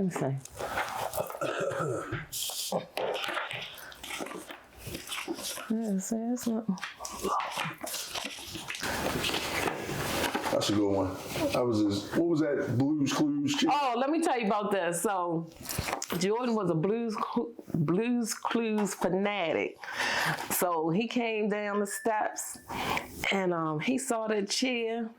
me see. Yes, That's a good one. What was that? Blues Clues? Oh, let me tell you about this. So, Jordan was a Blues Clues fanatic. So he came down the steps and he saw that chair.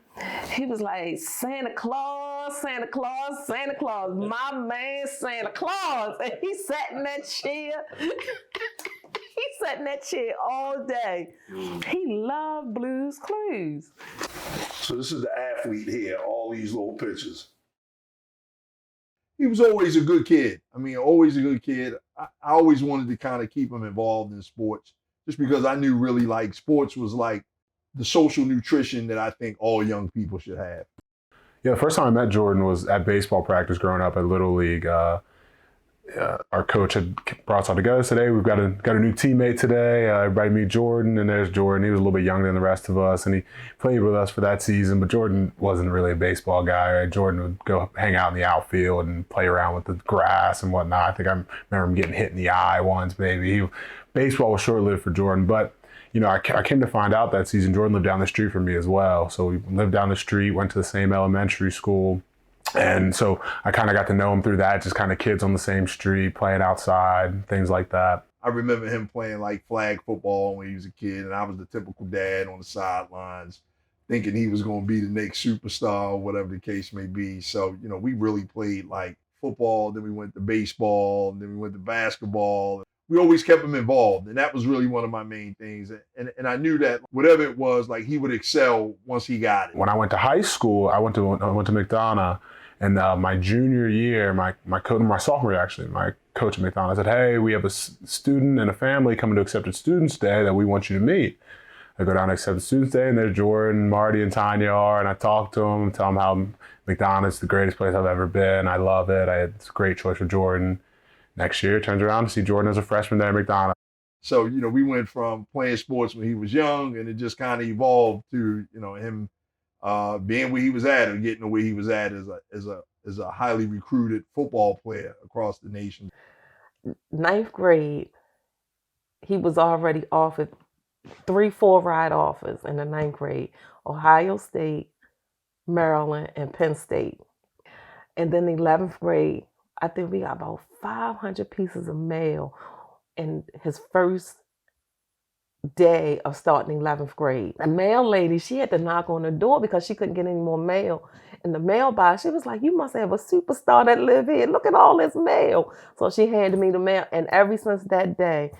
He was like, Santa Claus, Santa Claus, Santa Claus, my man Santa Claus. And he sat in that chair. He sat in that chair all day. He loved Blues Clues. So this is the athlete here, all these little pictures. He was always a good kid. I mean, always a good kid. I always wanted to kind of keep him involved in sports just because I knew really like sports was like the social nutrition that I think all young people should have. Yeah, the first time I met Jordan was at baseball practice growing up at Little League. Our coach had brought us all together today. We've got a new teammate today. Everybody meet Jordan, and there's Jordan. He was a little bit younger than the rest of us, and he played with us for that season. But Jordan wasn't really a baseball guy. Right? Jordan would go hang out in the outfield and play around with the grass and whatnot. I think I remember him getting hit in the eye once, maybe. Baseball was short-lived for Jordan, but I came to find out that season Jordan lived down the street from me as well. So we lived down the street, went to the same elementary school. And so I kind of got to know him through that, just kind of kids on the same street, playing outside, things like that. I remember him playing like flag football when he was a kid, and I was the typical dad on the sidelines, thinking he was going to be the next superstar or whatever the case may be. So, we really played like football, then we went to baseball, and then we went to basketball. We always kept him involved, and that was really one of my main things. And I knew that whatever it was, like he would excel once he got it. When I went to high school, I went to McDonough. And my junior year, my sophomore year actually, my coach at McNair said, hey, we have a student and a family coming to Accepted Students Day that we want you to meet. I go down to Accepted Students Day, and there's Jordan, Marty, and Tonya are, and I talk to them, tell them how McNair is the greatest place I've ever been. I love it. It's a great choice for Jordan. Next year, turns around to see Jordan as a freshman there at McNair. So, we went from playing sports when he was young, and it just kind of evolved to, him being where he was at or getting to where he was at as a highly recruited football player across the nation. 9th grade, he was already offered 3-4 ride offers in the 9th grade: Ohio State, Maryland, and Penn State. And then 11th grade, I think we got about 500 pieces of mail in his first day of starting 11th grade. The mail lady, she had to knock on the door because she couldn't get any more mail in the mailbox. She was like, you must have a superstar that live here. Look at all this mail. So she handed me the mail. And ever since that day,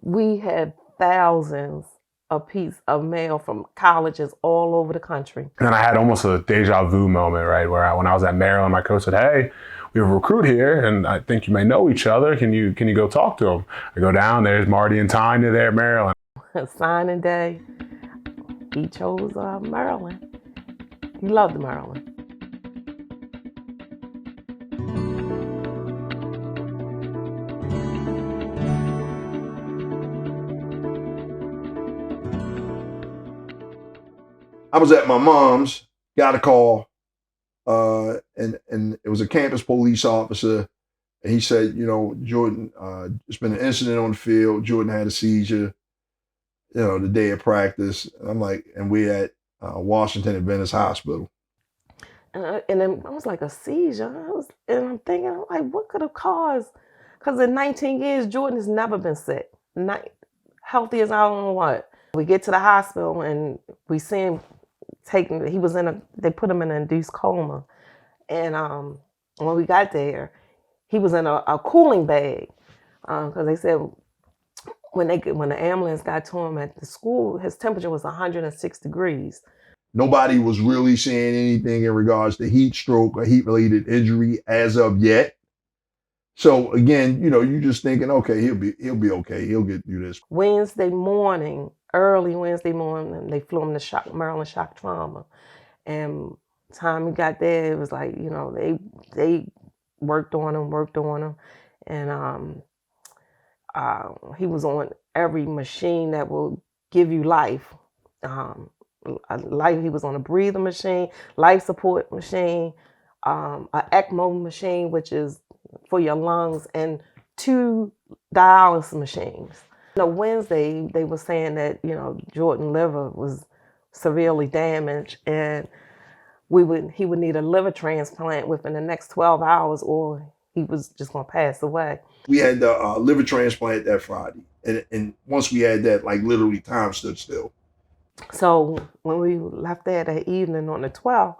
we had thousands of pieces of mail from colleges all over the country. And then I had almost a deja vu moment, right? Where when I was at Maryland, my coach said, hey, we have a recruit here, and I think you may know each other. Can you go talk to him? I go down, there's Marty and Tonya there at Maryland. Signing day, he chose Maryland. He loved Maryland. I was at my mom's, got a call, and it was a campus police officer, and he said, Jordan, there's been an incident on the field. Jordan had a seizure, the day of practice. I'm like, and we're at Washington Adventist Hospital. And then I was like, a seizure? And I'm thinking, like, what could have caused? Because in 19 years, Jordan has never been sick. Not healthy as I don't know what. We get to the hospital and we see him they put him in an induced coma. And when we got there, he was in a cooling bag. Because they said when the ambulance got to him at the school, his temperature was 106 degrees. Nobody was really saying anything in regards to heat stroke or heat-related injury as of yet. So again, you're just thinking, okay, he'll be okay. He'll get through this. Early Wednesday morning, they flew him to Maryland Shock Trauma. And time he got there, it was like, they worked on him. And he was on every machine that will give you life. He was on a breather machine, life support machine, an ECMO machine, which is for your lungs and 2 dialysis machines. Wednesday, they were saying that, Jordan's liver was severely damaged and he would need a liver transplant within the next 12 hours or he was just going to pass away. We had the liver transplant that Friday. And once we had that, like literally time stood still. So when we left there that evening on the 12th,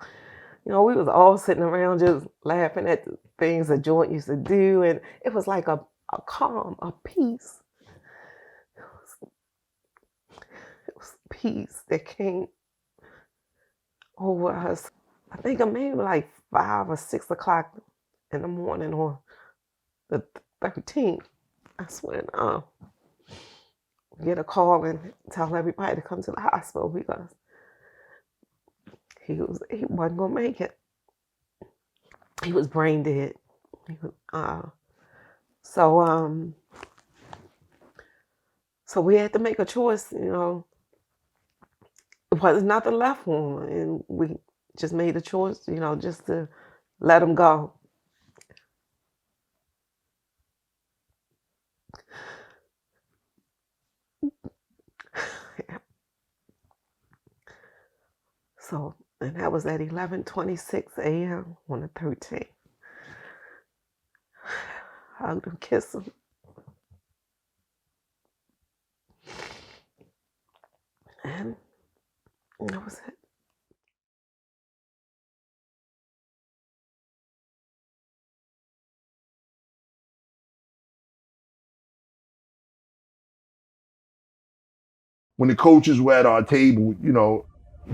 we was all sitting around just laughing at the things that Jordan used to do. And it was like a calm, a peace. It was peace that came over us. I think maybe like 5 or 6 o'clock in the morning on the 13th. That's when get a call and tell everybody to come to the hospital because he wasn't gonna make it. He was brain dead. So we had to make a choice. There was nothing left for him, and we just made a choice. Just to let him go. So, and that was at 11:26 a.m. on the 13th. Hugged him, kissed him. And that was it. When the coaches were at our table,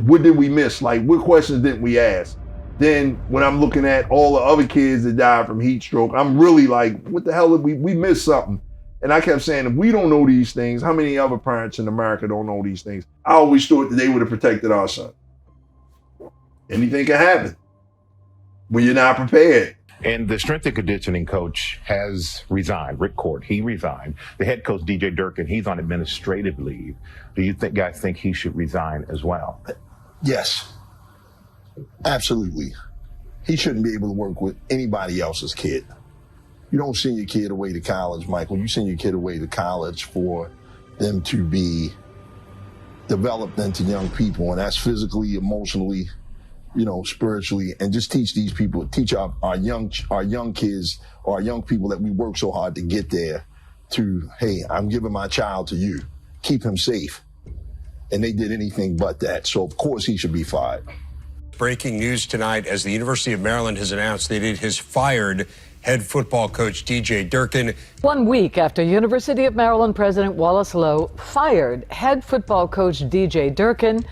what did we miss? Like, what questions didn't we ask? Then when I'm looking at all the other kids that died from heat stroke, I'm really like, what the hell did we missed something? And I kept saying, if we don't know these things, how many other parents in America don't know these things? I always thought that they would have protected our son. Anything can happen when you're not prepared. And the strength and conditioning coach has resigned. Rick Court, he resigned. The head coach, DJ Durkin, he's on administrative leave. Do you guys think he should resign as well? Yes, absolutely. He shouldn't be able to work with anybody else's kid. You don't send your kid away to college, Michael. You send your kid away to college for them to be developed into young people, and that's physically, emotionally, spiritually, and just teach these people, teach our young kids or our young people that we work so hard to get there to, hey, I'm giving my child to you. Keep him safe. And they did anything but that. So of course he should be fired. Breaking news tonight as the University of Maryland has announced that it has fired head football coach DJ Durkin. 1 week after University of Maryland President Wallace Lowe fired head football coach DJ Durkin,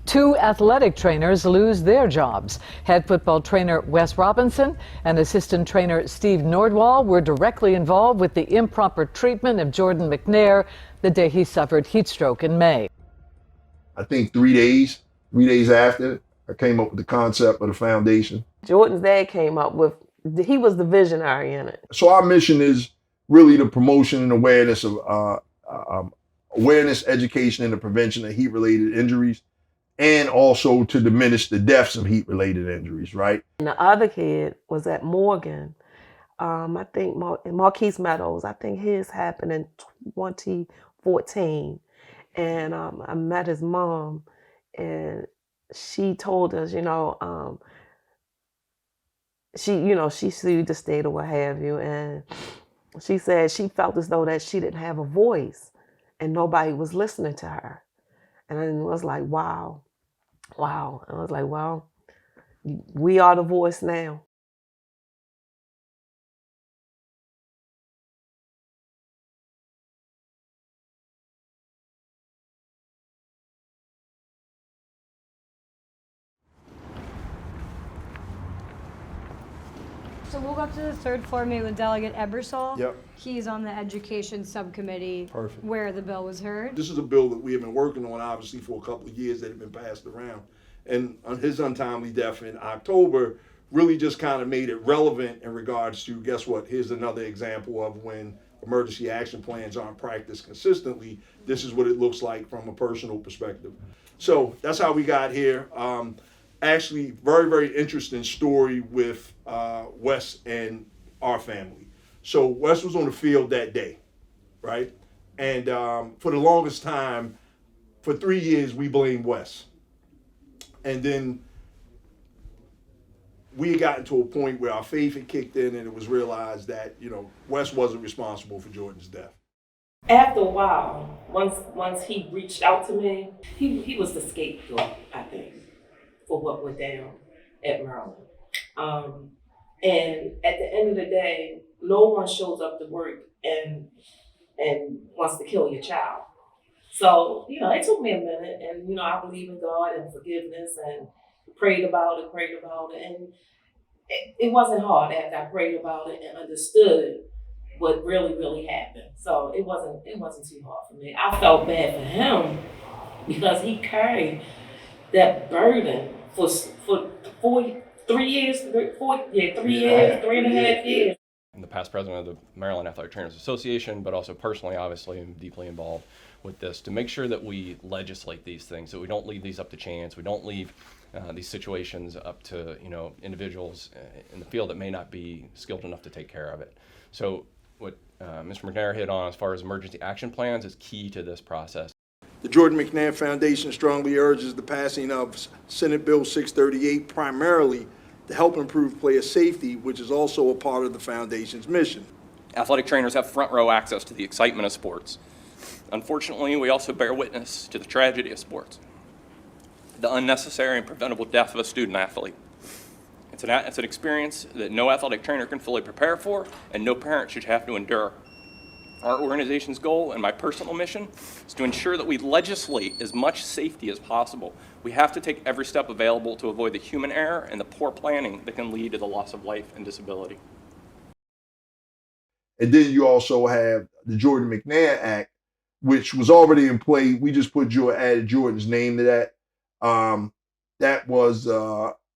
2 athletic trainers lose their jobs. Head football trainer Wes Robinson and assistant trainer Steve Nordwall were directly involved with the improper treatment of Jordan McNair the day he suffered heat stroke in May. I think 3 days after, I came up with the concept of the foundation. Jordan's dad came up with, he was the visionary in it. So our mission is really the promotion and awareness of awareness, education, and the prevention of heat-related injuries, and also to diminish the deaths of heat-related injuries, right? And the other kid was at Morgan. I think in Marquise Meadows. I think his happened in 2014. And I met his mom, and she told us, she sued the state or what have you, and she said she felt as though that she didn't have a voice, and nobody was listening to her. And I was like, wow. And I was like, well, we are the voice now. So we'll go up to the 3rd floor, meet with Delegate Ebersol. Yep. He's on the Education Subcommittee. Perfect. Where the bill was heard. This is a bill that we have been working on, obviously, for a couple of years that had been passed around. And his untimely death in October really just kind of made it relevant in regards to, guess what, here's another example of when emergency action plans aren't practiced consistently. This is what it looks like from a personal perspective. So that's how we got here. Actually, very, very interesting story with Wes and our family. So Wes was on the field that day, right? And for the longest time, for 3 years, we blamed Wes. And then we had gotten to a point where our faith had kicked in and it was realized that, Wes wasn't responsible for Jordan's death. After a while, once he reached out to me, he was the scapegoat, I think, for what went down at Maryland. And at the end of the day, no one shows up to work and wants to kill your child. So, it took me a minute, and, I believe in God and forgiveness and prayed about it. And it wasn't hard after I prayed about it and understood what really, really happened. So it wasn't too hard for me. I felt bad for him because he carried that burden for 3 years, 3.5 years. I'm the past president of the Maryland Athletic Trainers Association, but also personally, obviously, I'm deeply involved with this to make sure that we legislate these things, that we don't leave these up to chance, we don't leave these situations up to individuals in the field that may not be skilled enough to take care of it. So what Mr. McNair hit on as far as emergency action plans is key to this process. The Jordan McNair Foundation strongly urges the passing of Senate Bill 638 primarily to help improve player safety, which is also a part of the foundation's mission. Athletic trainers have front row access to the excitement of sports. Unfortunately, we also bear witness to the tragedy of sports, the unnecessary and preventable death of a student athlete. It's an experience that no athletic trainer can fully prepare for, and no parent should have to endure. Our organization's goal and my personal mission is to ensure that we legislate as much safety as possible. We have to take every step available to avoid the human error and the poor planning that can lead to the loss of life and disability. And then you also have the Jordan McNair Act, which was already in play. We just added Jordan's name to that. That was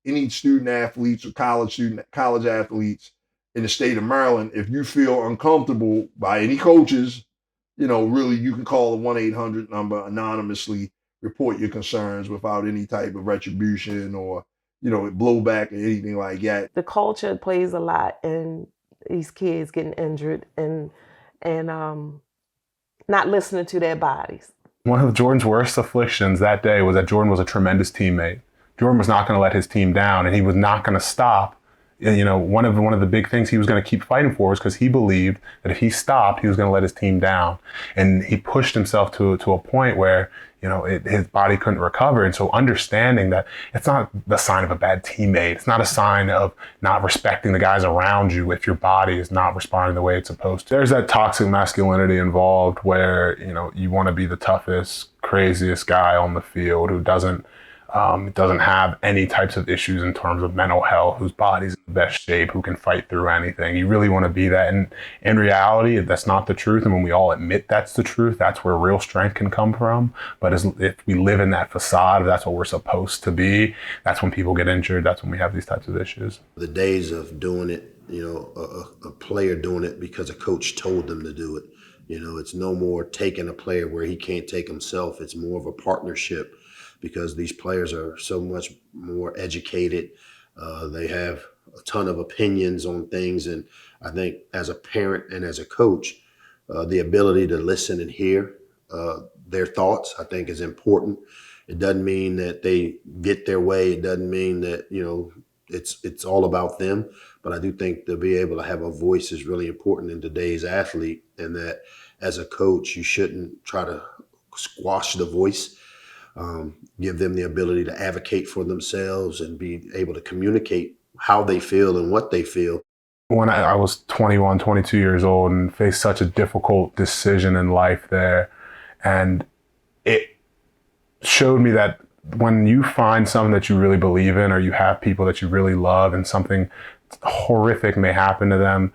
any student athletes or college athletes in the state of Maryland. If you feel uncomfortable by any coaches, really you can call the 1-800 number anonymously, report your concerns without any type of retribution or, blowback or anything like that. The culture plays a lot in these kids getting injured and not listening to their bodies. One of Jordan's worst afflictions that day was that Jordan was a tremendous teammate. Jordan was not going to let his team down, and he was not going to stop. One of the big things he was going to keep fighting for was because he believed that if he stopped, he was going to let his team down. And he pushed himself to a point where, his body couldn't recover. And so understanding that it's not the sign of a bad teammate. It's not a sign of not respecting the guys around you if your body is not responding the way it's supposed to. There's that toxic masculinity involved where, you want to be the toughest, craziest guy on the field who doesn't have any types of issues in terms of mental health, whose body's in the best shape, who can fight through anything. You really want to be that. And in reality, that's not the truth. And when we all admit that's the truth, that's where real strength can come from. But if we live in that facade, that's what we're supposed to be, that's when people get injured. That's when we have these types of issues. The days of doing it, a player doing it because a coach told them to do it. It's no more taking a player where he can't take himself. It's more of a partnership, because these players are so much more educated. They have a ton of opinions on things. And I think as a parent and as a coach, the ability to listen and hear their thoughts, I think, is important. It doesn't mean that they get their way. It doesn't mean that, it's all about them. But I do think to be able to have a voice is really important in today's athlete, and that as a coach, you shouldn't try to squash the voice. Give them the ability to advocate for themselves and be able to communicate how they feel and what they feel. When I was 21, 22 years old and faced such a difficult decision in life there, and it showed me that when you find something that you really believe in, or you have people that you really love and something horrific may happen to them,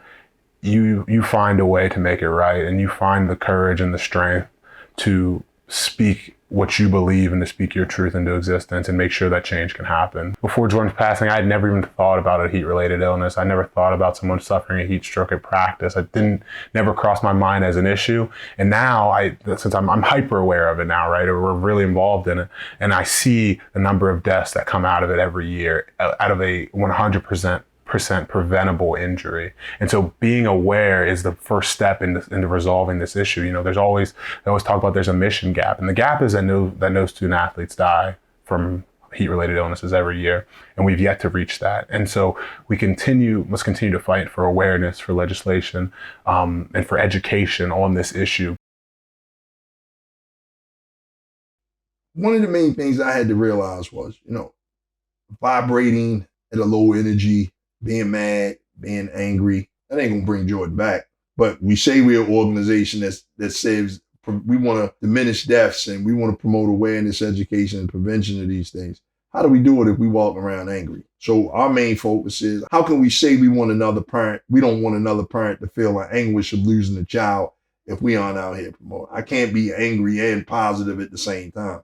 you find a way to make it right, and you find the courage and the strength to speak what you believe and to speak your truth into existence and make sure that change can happen. Before Jordan's passing, I had never even thought about a heat-related illness. I never thought about someone suffering a heat stroke at practice. Never crossed my mind as an issue. And now, since I'm hyper aware of it now, right? We're really involved in it. And I see the number of deaths that come out of it every year, out of a 100% preventable injury. And so being aware is the first step into resolving this issue. You know, they always talk about there's a mission gap, and the gap is that no student athletes die from heat-related illnesses every year, and we've yet to reach that. And so must continue to fight for awareness, for legislation, and for education on this issue. One of the main things I had to realize was, you know, vibrating at a low energy, being mad, being angry, that ain't gonna bring Jordan back. But we say we're an organization that says we want to diminish deaths and we want to promote awareness, education, and prevention of these things. How do we do it if we walk around angry? So our main focus is, how can we say we want another parent? We don't want another parent to feel the anguish of losing a child if we aren't out here promoting. I can't be angry and positive at the same time.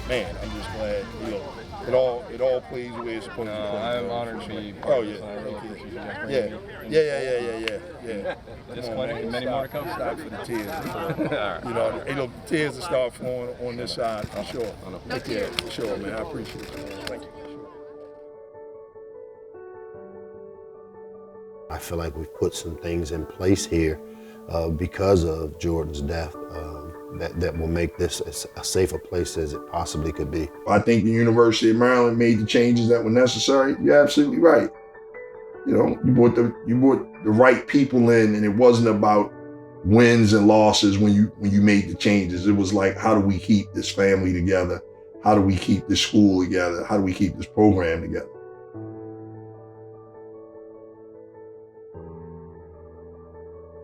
Man, I'm just glad, you know, it all plays the way it's supposed to play. I'm honored to be part of this. Yeah. This clinic and many more to come. Stop for the tears. Right. You know, tears will start flowing on this side for sure. Take care. For sure, man. I appreciate it. Thank you. I feel like we've put some things in place here because of Jordan's death that will make this a safer place as it possibly could be. I think the University of Maryland made the changes that were necessary. You're absolutely right. You know, you brought the right people in, and it wasn't about wins and losses when you made the changes. It was like, how do we keep this family together? How do we keep this school together? How do we keep this program together?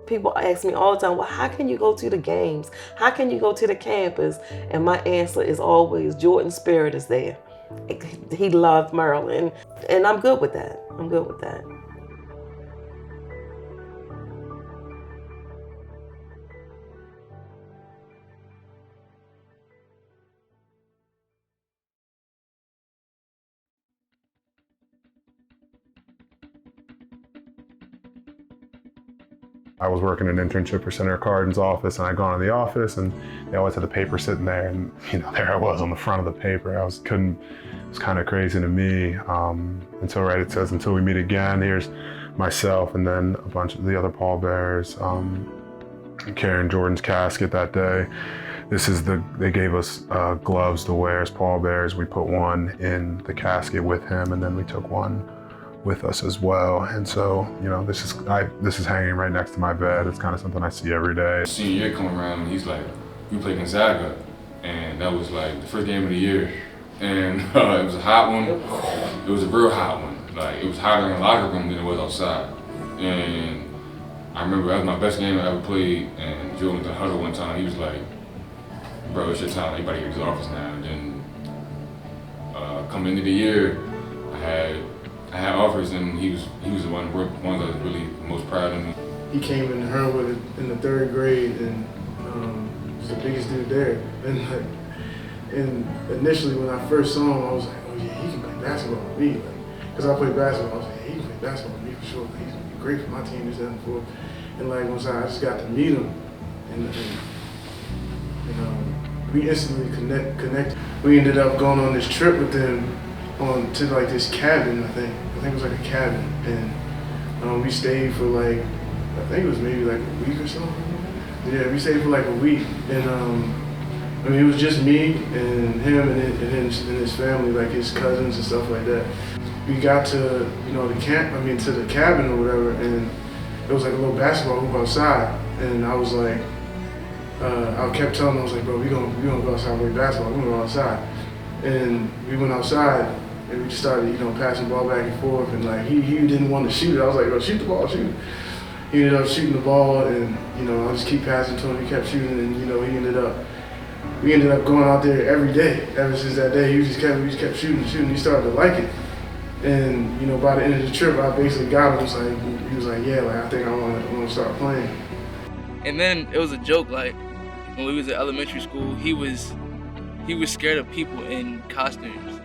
People ask me all the time, well, how can you go to the games? How can you go to the campus? And my answer is always, Jordan's spirit is there. He loved Maryland, and I'm good with that. I'm good with that. I was working an internship for Senator Cardin's office, and I'd gone to the office, and they always had the paper sitting there, and you know, there I was on the front of the paper. It was kind of crazy to me. It says, until we meet again. Here's myself, and then a bunch of the other pallbearers carrying Jordan's casket that day. They gave us gloves to wear as pallbearers. We put one in the casket with him, and then we took one with us as well. And so, you know, this is hanging right next to my bed. It's kind of something I see every day. Senior year come around, and he's like, we play Gonzaga, and that was like the first game of the year, and it was a hot one. It was a real hot one. Like, it was hotter in the locker room than it was outside. And I remember that was my best game I ever played, and Joe went to the huddle one time. He was like, bro, it's your time. Everybody get to the office now. And then coming into the year, I had offers, and he was the one that was really most proud of me. He came in Herwood in the third grade, and was the biggest dude there. And initially when I first saw him, I was like, oh yeah, he can play basketball with me. Because I played basketball, I was like, hey, he can play basketball with me for sure. He's gonna be great for my team, this, that, and forth. And like once I just got to meet him, and we instantly connected. We ended up going on this trip with him to like this cabin, I think it was like a cabin, and we stayed for like, I think it was maybe like a week or so. Yeah, we stayed for like a week, and I mean, it was just me and him and his family, like his cousins and stuff like that. We got to to the cabin or whatever, and it was like a little basketball hoop outside, and I was like, I kept telling him, I was like, bro, we gonna go outside and play basketball. We're gonna go outside, and we went outside. And we just started, passing the ball back and forth, and like he didn't want to shoot it. I was like, bro, shoot the ball, shoot it. He ended up shooting the ball, and I just keep passing to him. He kept shooting, and he ended up we ended up going out there every day. Ever since that day, we just kept shooting. He started to like it. And, you know, by the end of the trip, I basically got him. He was like, yeah, like, I think I want to start playing. And then it was a joke, like, when we was at elementary school, he was scared of people in costumes.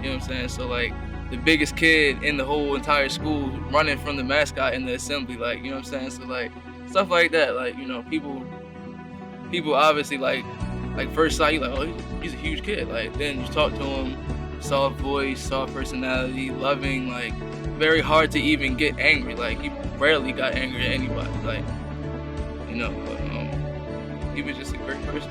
You know what I'm saying? So, like, the biggest kid in the whole entire school running from the mascot in the assembly, like, you know what I'm saying? So, like, stuff like that, like, you know, people obviously, like first sight, you like, oh, he's a huge kid. Like, then you talk to him, soft voice, soft personality, loving, like, very hard to even get angry. Like, he rarely got angry at anybody, like, you know, but he was just a great person.